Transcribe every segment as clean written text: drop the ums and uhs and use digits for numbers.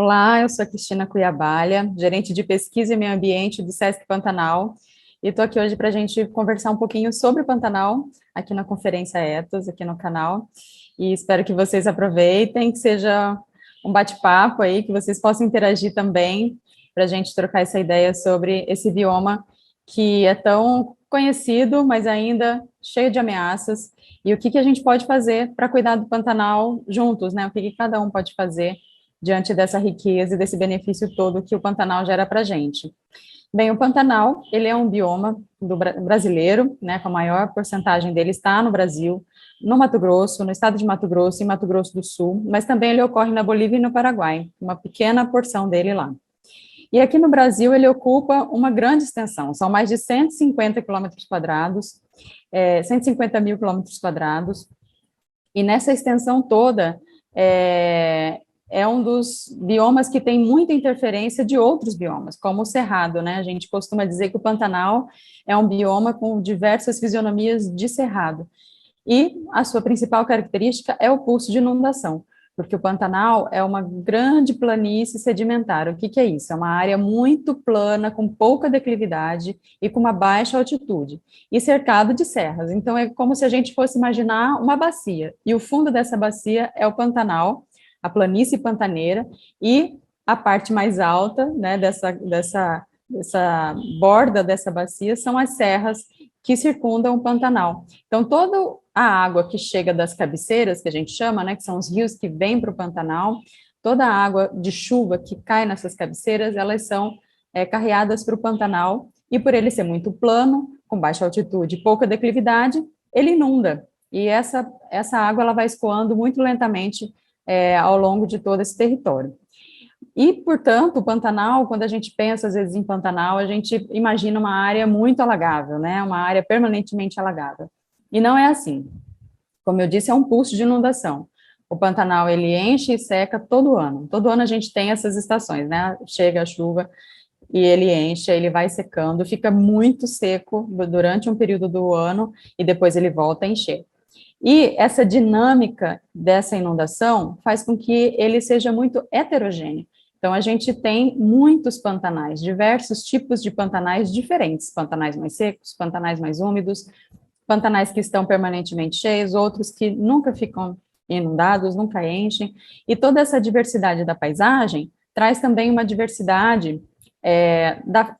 Olá, eu sou a Cristina Cuiabalha, gerente de pesquisa e meio ambiente do Sesc Pantanal, e estou aqui hoje para a gente conversar um pouquinho sobre o Pantanal, aqui na Conferência Ethos, aqui no canal, e espero que vocês aproveitem, que seja um bate-papo aí, que vocês possam interagir também, para a gente trocar essa ideia sobre esse bioma que é tão conhecido, mas ainda cheio de ameaças, e o que que a gente pode fazer para cuidar do Pantanal juntos, né? O que que cada um pode fazer diante dessa riqueza e desse benefício todo que o Pantanal gera para a gente. Bem, o Pantanal, ele é um bioma brasileiro, né, com a maior porcentagem dele está no Brasil, no Mato Grosso, no estado de Mato Grosso e Mato Grosso do Sul, mas também ele ocorre na Bolívia e no Paraguai, uma pequena porção dele lá. E aqui no Brasil ele ocupa uma grande extensão, são mais de 150 quilômetros quadrados, 150 mil quilômetros quadrados, e nessa extensão toda, é um dos biomas que tem muita interferência de outros biomas, como o cerrado, né? A gente costuma dizer que o Pantanal é um bioma com diversas fisionomias de cerrado. E a sua principal característica é o pulso de inundação, porque o Pantanal é uma grande planície sedimentar. O que que é isso? É uma área muito plana, com pouca declividade e com uma baixa altitude, e cercado de serras. Então, é como se a gente fosse imaginar uma bacia, e o fundo dessa bacia é o Pantanal, a planície pantaneira, e a parte mais alta, né, dessa borda dessa bacia são as serras que circundam o Pantanal. Então, toda a água que chega das cabeceiras, que a gente chama, né, que são os rios que vêm para o Pantanal, toda a água de chuva que cai nessas cabeceiras, elas são carreadas para o Pantanal, e por ele ser muito plano, com baixa altitude e pouca declividade, ele inunda, e essa água ela vai escoando muito lentamente ao longo de todo esse território. E, portanto, o Pantanal, quando a gente pensa, às vezes, em Pantanal, a gente imagina uma área muito alagável, né? Uma área permanentemente alagável. E não é assim. Como eu disse, é um pulso de inundação. O Pantanal, ele enche e seca todo ano. Todo ano a gente tem essas estações, né? Chega a chuva e ele enche, ele vai secando, fica muito seco durante um período do ano e depois ele volta a encher. E essa dinâmica dessa inundação faz com que ele seja muito heterogêneo. Então, a gente tem muitos pantanais, diversos tipos de pantanais diferentes, pantanais mais secos, pantanais mais úmidos, pantanais que estão permanentemente cheios, outros que nunca ficam inundados, nunca enchem, e toda essa diversidade da paisagem traz também uma diversidade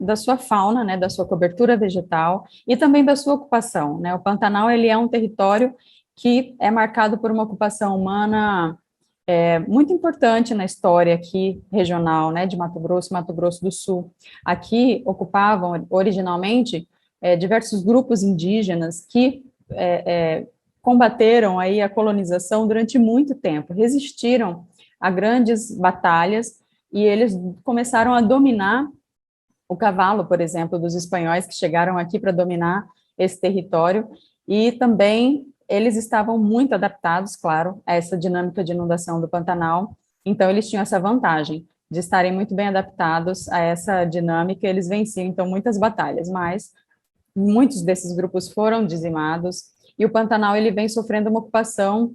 da sua fauna, né, da sua cobertura vegetal, e também da sua ocupação, né. O Pantanal, ele é um território que é marcado por uma ocupação humana muito importante na história aqui regional, né, de Mato Grosso do Sul. Aqui ocupavam originalmente diversos grupos indígenas que combateram aí a colonização durante muito tempo, resistiram a grandes batalhas e eles começaram a dominar o cavalo, por exemplo, dos espanhóis que chegaram aqui para dominar esse território, e também eles estavam muito adaptados, claro, a essa dinâmica de inundação do Pantanal, então eles tinham essa vantagem de estarem muito bem adaptados a essa dinâmica, eles venciam, então, muitas batalhas, mas muitos desses grupos foram dizimados, e o Pantanal, ele vem sofrendo uma ocupação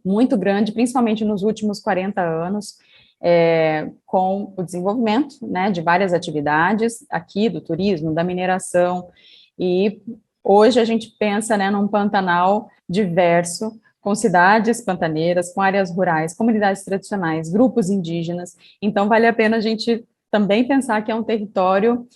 muito grande, principalmente nos últimos 40 anos, com o desenvolvimento, né, de várias atividades aqui, do turismo, da mineração, e hoje a gente pensa, né, num Pantanal diverso, com cidades pantaneiras, com áreas rurais, comunidades tradicionais, grupos indígenas, então vale a pena a gente também pensar que é um território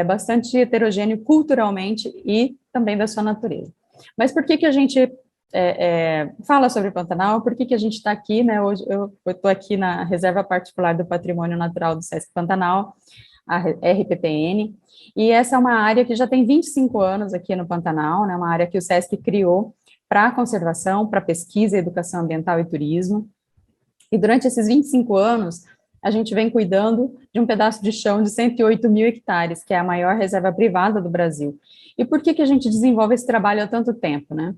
bastante heterogêneo culturalmente e também da sua natureza. Mas por que que a gente fala sobre o Pantanal? Por que que a gente está aqui, né? Hoje eu estou aqui na Reserva Particular do Patrimônio Natural do Sesc Pantanal, a RPPN, e essa é uma área que já tem 25 anos aqui no Pantanal, né? Uma área que o Sesc criou para conservação, para pesquisa, educação ambiental e turismo, e durante esses 25 anos, a gente vem cuidando de um pedaço de chão de 108 mil hectares, que é a maior reserva privada do Brasil. E por que que a gente desenvolve esse trabalho há tanto tempo, né?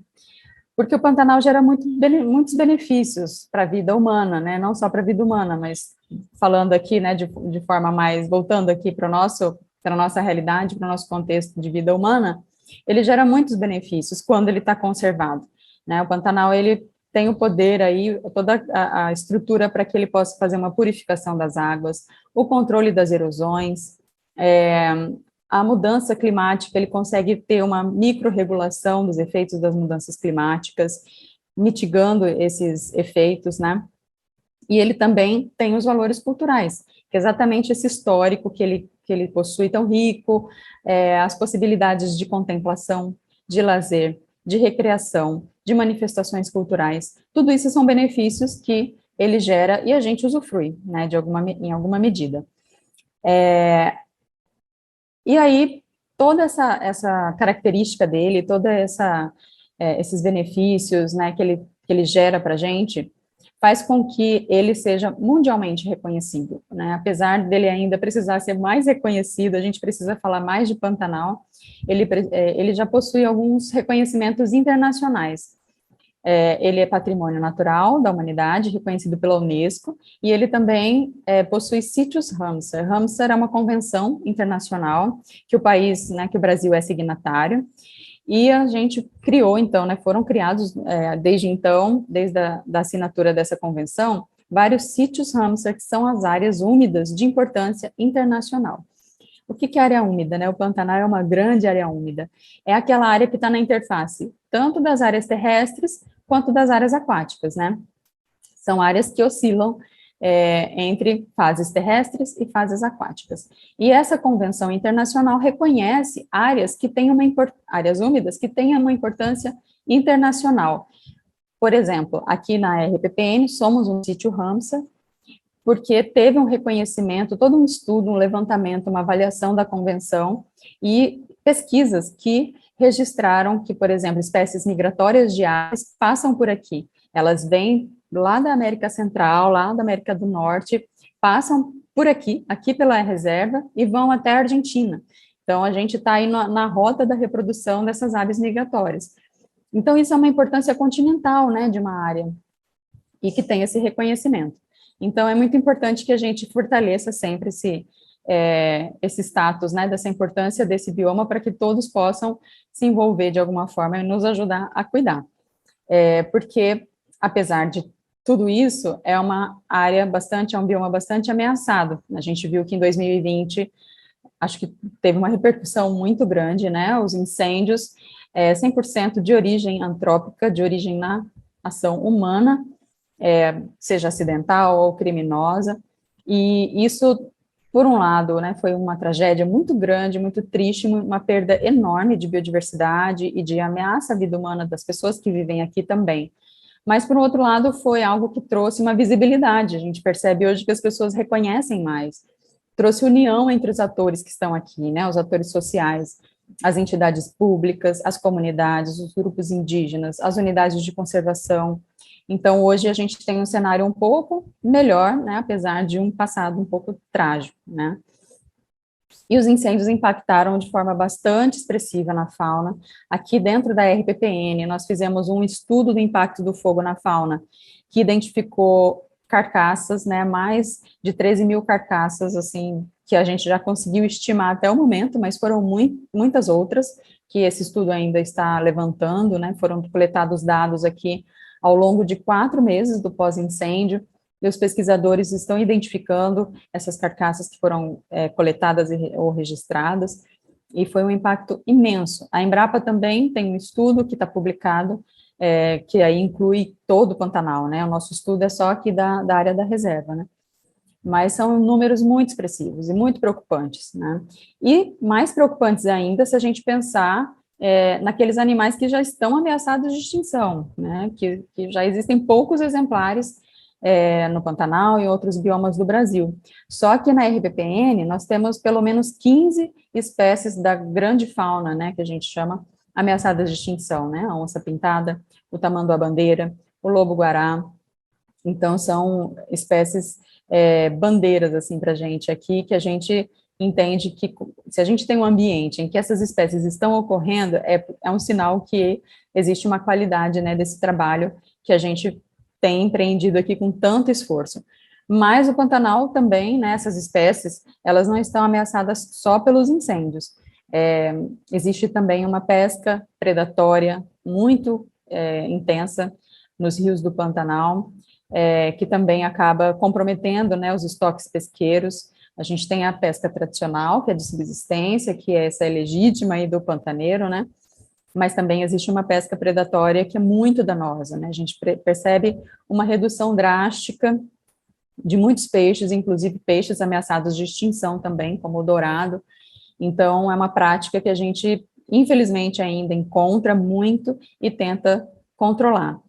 Porque o Pantanal gera muitos benefícios para a vida humana, né? Não só para a vida humana, mas falando aqui, né, de forma mais, voltando aqui para a nossa realidade, para o nosso contexto de vida humana, ele gera muitos benefícios quando ele está conservado, né? O Pantanal, ele tem o poder aí, toda a estrutura para que ele possa fazer uma purificação das águas, o controle das erosões, a mudança climática, ele consegue ter uma microrregulação dos efeitos das mudanças climáticas, mitigando esses efeitos, né? E ele também tem os valores culturais, que é exatamente esse histórico que ele possui tão rico, as possibilidades de contemplação, de lazer, de recreação, de manifestações culturais, tudo isso são benefícios que ele gera e a gente usufrui, né, em alguma medida. E aí, toda essa característica dele, esses benefícios, né, que ele gera para a gente, faz com que ele seja mundialmente reconhecido, né, apesar dele ainda precisar ser mais reconhecido, a gente precisa falar mais de Pantanal, ele já possui alguns reconhecimentos internacionais. Ele é patrimônio natural da humanidade, reconhecido pela Unesco, e ele também possui sítios Ramsar. Ramsar é uma convenção internacional que o país, né, que o Brasil é signatário, e a gente criou, então, né, foram criados, desde então, desde a da assinatura dessa convenção, vários sítios Ramsar, que são as áreas úmidas de importância internacional. O que é área úmida, né? O Pantanal é uma grande área úmida. É aquela área que está na interface, tanto das áreas terrestres, quanto das áreas aquáticas, né? São áreas que oscilam entre fases terrestres e fases aquáticas. E essa convenção internacional reconhece áreas que têm áreas úmidas que têm uma importância internacional. Por exemplo, aqui na RPPN somos um sítio Ramsar, porque teve um reconhecimento, todo um estudo, um levantamento, uma avaliação da convenção e pesquisas que registraram que, por exemplo, espécies migratórias de aves passam por aqui. Elas vêm lá da América Central, lá da América do Norte, passam por aqui, aqui pela reserva, e vão até a Argentina. Então, a gente está aí na rota da reprodução dessas aves migratórias. Então, isso é uma importância continental, né, de uma área, e que tem esse reconhecimento. Então, é muito importante que a gente fortaleça sempre esse status, né, dessa importância desse bioma, para que todos possam se envolver de alguma forma e nos ajudar a cuidar. Porque, apesar de tudo isso, é um bioma bastante ameaçado. A gente viu que em 2020, acho que teve uma repercussão muito grande, né, os incêndios, 100% de origem antrópica, de origem na ação humana, seja acidental ou criminosa, e isso, por um lado, né, foi uma tragédia muito grande, muito triste, uma perda enorme de biodiversidade e de ameaça à vida humana das pessoas que vivem aqui também. Mas, por outro lado, foi algo que trouxe uma visibilidade, a gente percebe hoje que as pessoas reconhecem mais, trouxe união entre os atores que estão aqui, né, os atores sociais, as entidades públicas, as comunidades, os grupos indígenas, as unidades de conservação. Então, hoje a gente tem um cenário um pouco melhor, né, apesar de um passado um pouco trágico, né. E os incêndios impactaram de forma bastante expressiva na fauna. Aqui dentro da RPPN, nós fizemos um estudo do impacto do fogo na fauna, que identificou carcaças, né, mais de 13 mil carcaças, assim, que a gente já conseguiu estimar até o momento, mas foram muitas outras, que esse estudo ainda está levantando, né, foram coletados dados aqui ao longo de 4 meses do pós-incêndio, e os pesquisadores estão identificando essas carcaças que foram coletadas ou registradas, e foi um impacto imenso. A Embrapa também tem um estudo que está publicado, que aí inclui todo o Pantanal, né, o nosso estudo é só aqui da área da reserva, né, mas são números muito expressivos e muito preocupantes, né, e mais preocupantes ainda se a gente pensar naqueles animais que já estão ameaçados de extinção, né, que já existem poucos exemplares no Pantanal e em outros biomas do Brasil. Só que na RPPN nós temos pelo menos 15 espécies da grande fauna, né, que a gente chama ameaçadas de extinção, né, a onça-pintada, o tamanduá-bandeira, o lobo-guará. Então, são espécies bandeiras, assim, para a gente aqui, que a gente entende que se a gente tem um ambiente em que essas espécies estão ocorrendo, é um sinal que existe uma qualidade, né, desse trabalho que a gente tem empreendido aqui com tanto esforço. Mas o Pantanal também, né, essas espécies, elas não estão ameaçadas só pelos incêndios. Existe também uma pesca predatória muito intensa, nos rios do Pantanal, que também acaba comprometendo, né, os estoques pesqueiros. A gente tem a pesca tradicional, que é de subsistência, que essa é legítima aí do pantaneiro, né, mas também existe uma pesca predatória que é muito danosa, né, a gente percebe uma redução drástica de muitos peixes, inclusive peixes ameaçados de extinção também, como o dourado. Então, é uma prática que a gente, infelizmente, ainda encontra muito e tenta controlar.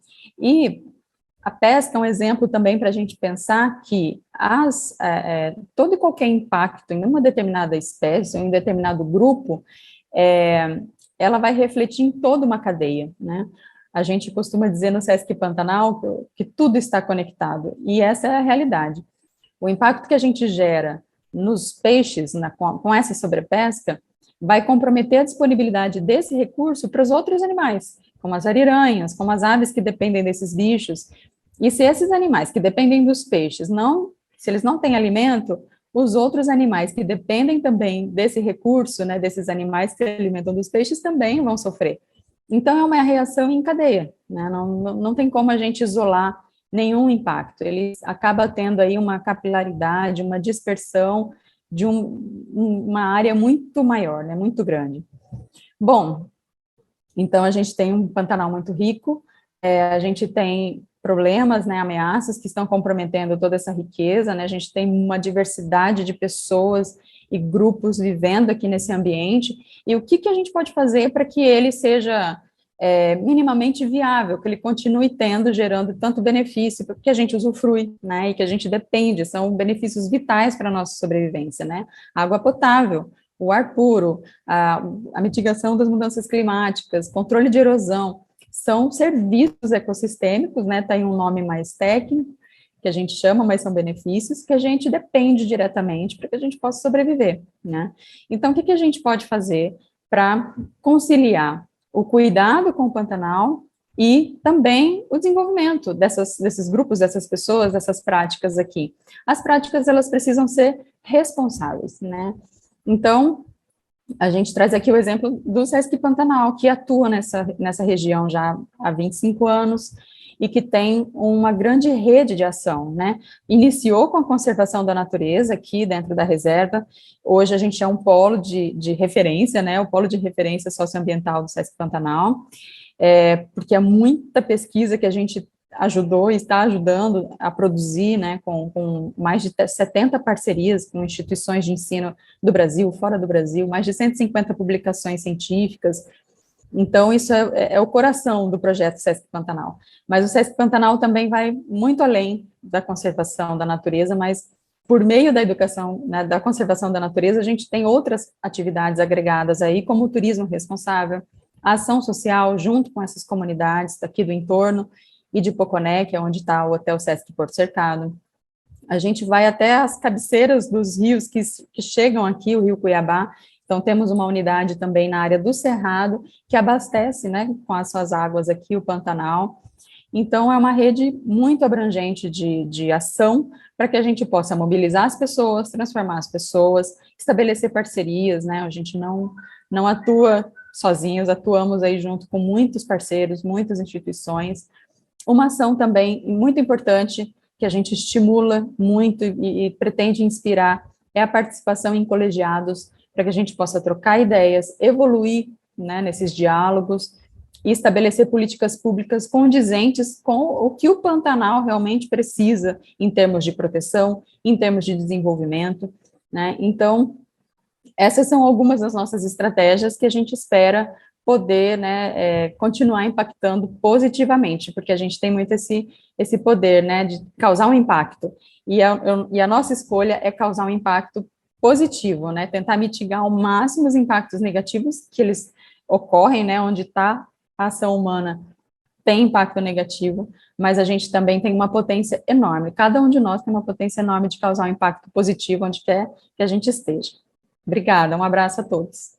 E a pesca é um exemplo também para a gente pensar que todo e qualquer impacto em uma determinada espécie, ou em um determinado grupo, ela vai refletir em toda uma cadeia, né? A gente costuma dizer no Sesc Pantanal que tudo está conectado, e essa é a realidade. O impacto que a gente gera nos peixes, com essa sobrepesca, vai comprometer a disponibilidade desse recurso para os outros animais, como as ariranhas, como as aves que dependem desses bichos. E se esses animais que dependem dos peixes se eles não têm alimento, os outros animais que dependem também desse recurso, né, desses animais que se alimentam dos peixes, também vão sofrer. Então, é uma reação em cadeia, né? Não tem como a gente isolar nenhum impacto. Ele acaba tendo aí uma capilaridade, uma dispersão de uma área muito maior, né, muito grande. Bom, então a gente tem um Pantanal muito rico, a gente tem problemas, né, ameaças que estão comprometendo toda essa riqueza, né, a gente tem uma diversidade de pessoas e grupos vivendo aqui nesse ambiente, e o que a gente pode fazer para que ele seja minimamente viável, que ele continue gerando tanto benefício, porque a gente usufrui, né, e que a gente depende, são benefícios vitais para a nossa sobrevivência, né, água potável, o ar puro, a mitigação das mudanças climáticas, controle de erosão, são serviços ecossistêmicos, né, tem um nome mais técnico, que a gente chama, mas são benefícios que a gente depende diretamente para que a gente possa sobreviver, né. Então, o que a gente pode fazer para conciliar o cuidado com o Pantanal e também o desenvolvimento desses grupos, dessas pessoas, dessas práticas aqui? As práticas, elas precisam ser responsáveis, né. Então, a gente traz aqui o exemplo do Sesc Pantanal, que atua nessa região já há 25 anos e que tem uma grande rede de ação, né? Iniciou com a conservação da natureza aqui dentro da reserva, hoje a gente é um polo de referência, né? O polo de referência socioambiental do Sesc Pantanal, porque é muita pesquisa que a gente ajudou e está ajudando a produzir, né, com mais de 70 parcerias com instituições de ensino do Brasil, fora do Brasil, mais de 150 publicações científicas. Então, isso é o coração do projeto Sesc Pantanal. Mas o Sesc Pantanal também vai muito além da conservação da natureza, mas por meio da educação, né, da conservação da natureza, a gente tem outras atividades agregadas aí, como o turismo responsável, a ação social junto com essas comunidades daqui do entorno, e de Poconé, que é onde está o Hotel Sesc Porto Cercado. A gente vai até as cabeceiras dos rios que chegam aqui, o Rio Cuiabá. Então, temos uma unidade também na área do Cerrado, que abastece, né, com as suas águas aqui, o Pantanal. Então, é uma rede muito abrangente de ação para que a gente possa mobilizar as pessoas, transformar as pessoas, estabelecer parcerias, né, a gente não atua sozinhos, atuamos aí junto com muitos parceiros, muitas instituições. Uma ação também muito importante, que a gente estimula muito e pretende inspirar, é a participação em colegiados, para que a gente possa trocar ideias, evoluir, né, nesses diálogos, e estabelecer políticas públicas condizentes com o que o Pantanal realmente precisa, em termos de proteção, em termos de desenvolvimento, né. Então, essas são algumas das nossas estratégias que a gente espera poder, né, continuar impactando positivamente, porque a gente tem muito esse poder, né, de causar um impacto, e a nossa escolha é causar um impacto positivo, né, tentar mitigar ao máximo os impactos negativos que eles ocorrem, né, onde está a ação humana tem impacto negativo, mas a gente também tem uma potência enorme, cada um de nós tem uma potência enorme de causar um impacto positivo onde quer que a gente esteja. Obrigada, um abraço a todos.